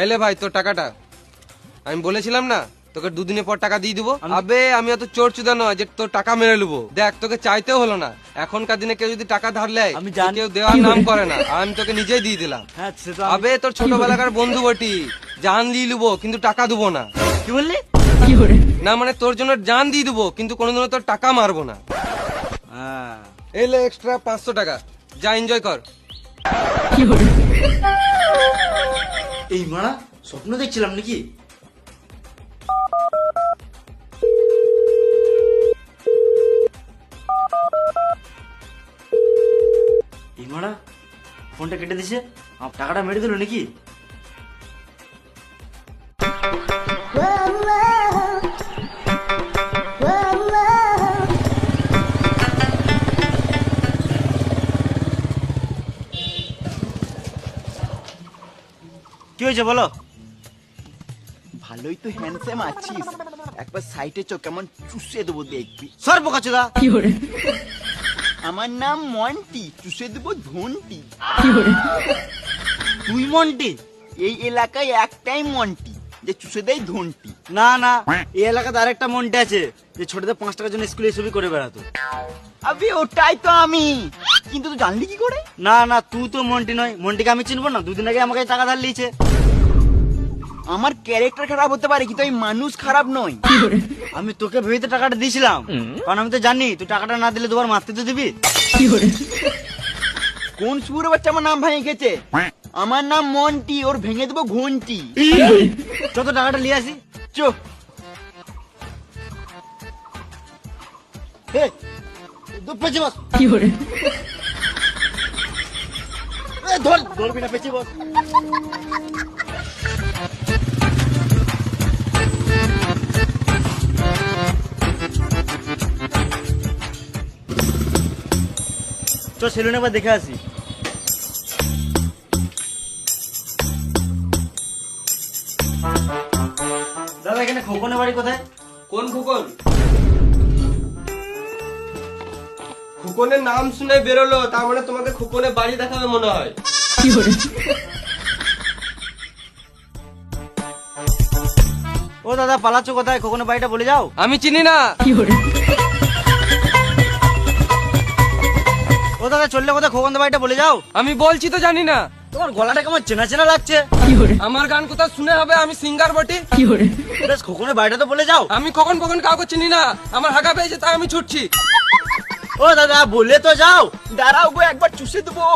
এলে ভাই তোর টাকাটা, আমি বলেছিলাম না তোকে দুদিনের পর টাকা দিয়ে দিবো। আবে আমি অত চোর চুদা নয় যে তোর টাকা মেরে নেবো। দেখ তোকে চাইতেও হলো না, এখনকার দিনে কেউ যদি টাকা ধার লেয় আমি জানি। কেউ দেওয়ার নাম করে না, আমি তোকে নিজেই দিয়ে দিলাম। হ্যাঁ সে তো আবে তোর ছোটবেলাকার বন্ধু বটি, জান দিয়ে নেবো কিন্তু টাকা দেবো না। কি বললি? না মানে তোর জন্য জান দিয়ে দেবো কিন্তু কোনোদিনও তোর টাকা মারবো না। হ্যাঁ এলে এক্সট্রা 500 টাকা, যা এনজয় কর। এই মারা স্বপ্ন দেখছিলাম নাকি? এই মারা ফোনটা কেটে দিছে, আমার টাকাটা মেরে দিল নাকি? কি হয়েছে বলো? ভালোই তো হ্যান্ডসাম আছিস, একবার সাইটে চো কেমন চুষে দেবো দেখবি। সর বোকাচোদা। আমার নাম মন্টি, চুষে দেবো ধন্টি। তুই মন্টি? এই এলাকায় একটাই মন্টি যে চুষে দেয় ধন্টি। না না, এই এলাকাতে আরেকটা মন্টি আছে যে ছোটদের 5 টাকার জন্য স্কুলে ছবি করে বেড়াতো। আবে ওটাই তো আমি, কিন্তু তুই জানলি কি করে? না না, তুই তো মন্টি নয়। মন্টিকে আমি চিনবো না? দুদিন আগে আমাকে টাকা ধার লিয়েছে। আমার ক্যারেক্টার খারাপ হতে পারে কিন্তু আমি মানুষ খারাপ নই। আমি তোকে ভেবে টাকাটা দিয়েছিলাম, কারণ আমি তো জানি তুই টাকাটা না দিলে দুবার মারতে তো দিবি। কোন সুরের বাচ্চা আমার নাম ভেঙে গেছে? আমার নাম মন্টি, ওর ভেঙে দেবো ঘন্টি। যত টাকাটা নিয়ে আসি। চো হে, দুধ পেঁচে বস। এ, ধরবি না, পেঁচে বস। তো সেলুন একবার দেখে আসি। দাদা এখানে খোকনের বাড়ি কোথায়? কোন খোকন? খোকনের নাম শুনে বেরোলো, তার মানে তোমাকে খোকনের বাড়ি দেখাবে মনে হয়। ও দাদা পালাচ্ছ কোথায়? খোকনের বাড়িটা বলে যাও। আমি চিনি না। ও দাদা চললে কোথায়? খোকনের বাড়িটা বলে যাও। আমি বলছি তো জানি না। তোমার গলাটা কেমন চেনা চেনা লাগছে। আমার গান কোথাও শুনে হবে, আমি সিঙ্গার বটি। বেশ খোকনের বাড়িটা তো বলে যাও। আমি কখন কখন কাউকে চিনি না, আমার হাগা পেয়েছে তাই আমি ছুটছি। ও দাদা বলে তো যাও। দাঁড়াও গো, একবার চুষে দেবো।